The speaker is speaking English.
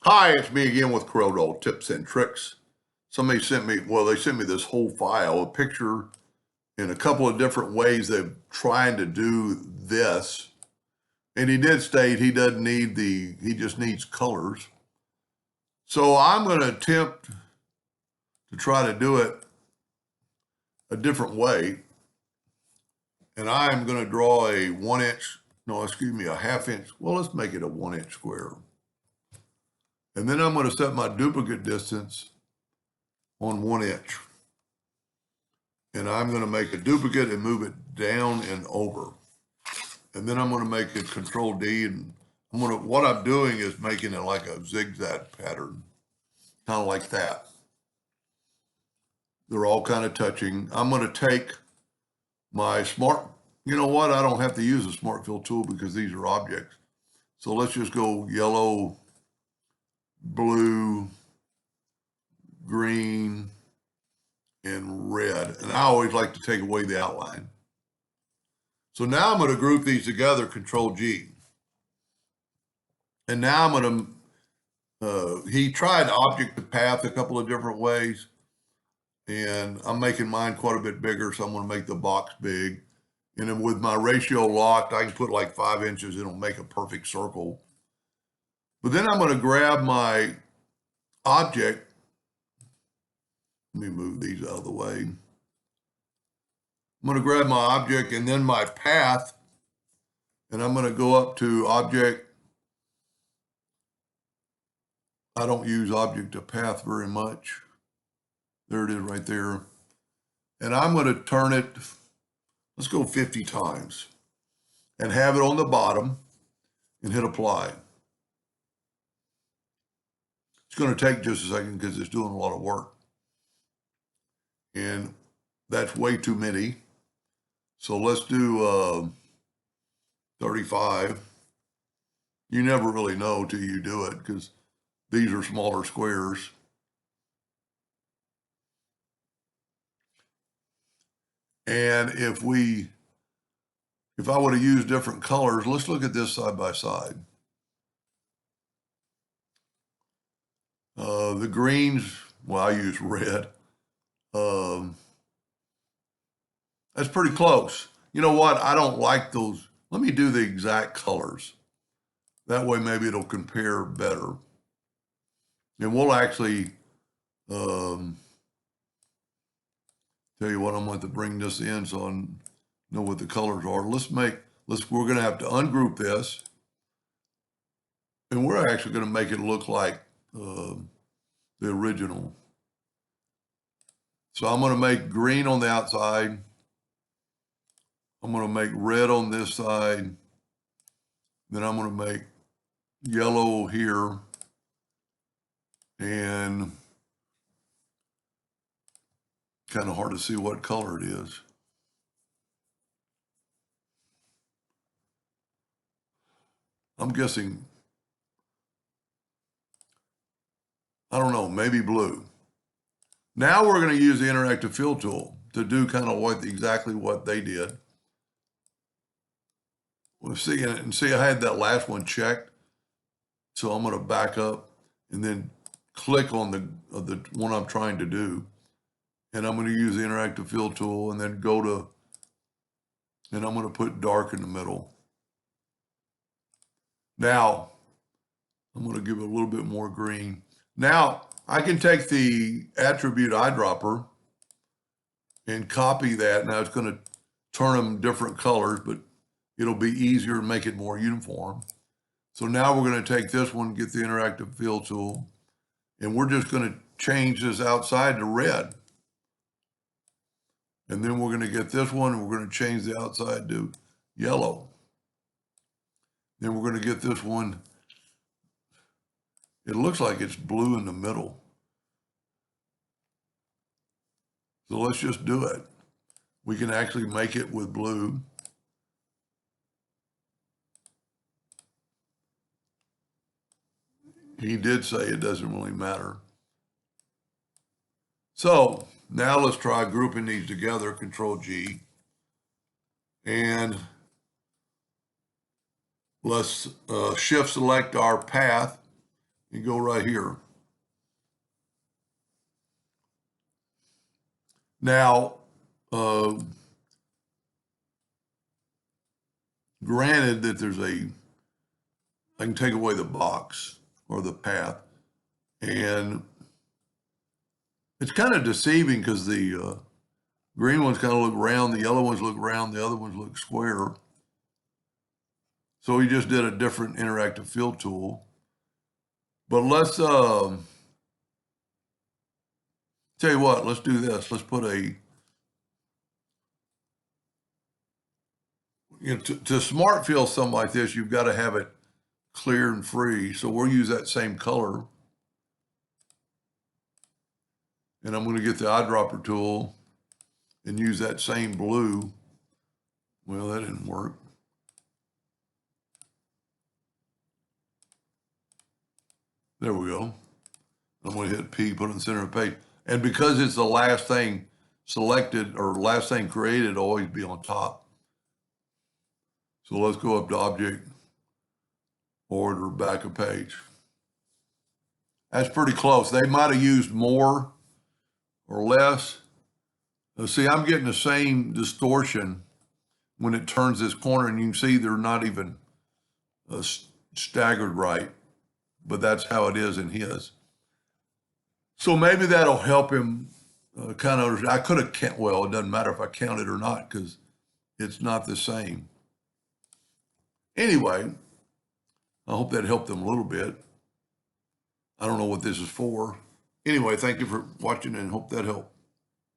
Hi, it's me again with Corel tips and tricks. Somebody sent me, they sent me this whole file, a picture in a couple of different ways they're trying to do this. And he did state he doesn't need he just needs colors. So I'm going to attempt to try to do it a different way. And I'm going to draw a 1 inch, no, excuse me, a ½ inch. Well, let's make it a 1 inch square. And then I'm going to set my duplicate distance on 1 inch. And I'm going to make a duplicate and move it down and over. And then I'm going to make it Control D, and what I'm doing is making it like a zigzag pattern, kind of like that. They're all kind of touching. I'm going to take my you know what? I don't have to use a smart fill tool because these are objects. So let's just go yellow, blue, green, and red. And I always like to take away the outline. So now I'm going to group these together, Control G. And now I'm going to, he tried object to path a couple of different ways. And I'm making mine quite a bit bigger, so I'm going to make the box big. And then with my ratio locked, I can put like 5 inches. It'll make a perfect circle. But then I'm going to grab my object. Let me move these out of the way. I'm going to grab my object and then my path. And I'm going to go up to object. I don't use object to path very much. There it is right there. And I'm going to turn it, let's go 50 times and have it on the bottom and hit apply. It's going to take just a second because it's doing a lot of work. And that's way too many. So let's do 35. You never really know till you do it because these are smaller squares. And if I would have used different colors, let's look at this side by side. The greens, well, I use red. That's pretty close. You know what? I don't like those. Let me do the exact colors. That way maybe it'll compare better. And we'll actually tell you what, I'm going to bring this in so I know what the colors are. We're going to have to ungroup this. And we're actually going to make it look like the original. So I'm going to make green on the outside. I'm going to make red on this side. Then I'm going to make yellow here. And kind of hard to see what color it is. I'm guessing, I don't know, maybe blue. Now we're going to use the interactive fill tool to do kind of exactly what they did. Well, see, I had that last one checked. So I'm going to back up and then click on the one I'm trying to do. And I'm going to use the interactive fill tool and then and I'm going to put dark in the middle. Now, I'm going to give it a little bit more green. Now, I can take the attribute eyedropper and copy that. Now, it's going to turn them different colors, but it'll be easier and make it more uniform. So now we're going to take this one, get the interactive fill tool, and we're just going to change this outside to red. And then we're going to get this one, and we're going to change the outside to yellow. Then we're going to get this one. It looks like it's blue in the middle. So let's just do it. We can actually make it with blue. He did say it doesn't really matter. So now let's try grouping these together, Control G. And let's shift select our path You go right here. Now, granted that I can take away the box or the path, and it's kind of deceiving because the green ones kind of look round, the yellow ones look round, the other ones look square. So we just did a different interactive fill tool. But let's tell you what, let's do this. Let's put to smart fill something like this, you've got to have it clear and free. So we'll use that same color. And I'm going to get the eyedropper tool and use that same blue. Well, that didn't work. There we go. I'm going to hit P, put it in the center of the page. And because it's the last thing selected or last thing created, it'll always be on top. So let's go up to Object, Order, Back of Page. That's pretty close. They might have used more or less. See, I'm getting the same distortion when it turns this corner, and you can see they're not even staggered right, but that's how it is in his. So maybe that'll help him kind of, I could have, well, it doesn't matter if I count it or not because it's not the same. Anyway, I hope that helped them a little bit. I don't know what this is for. Anyway, thank you for watching and hope that helped.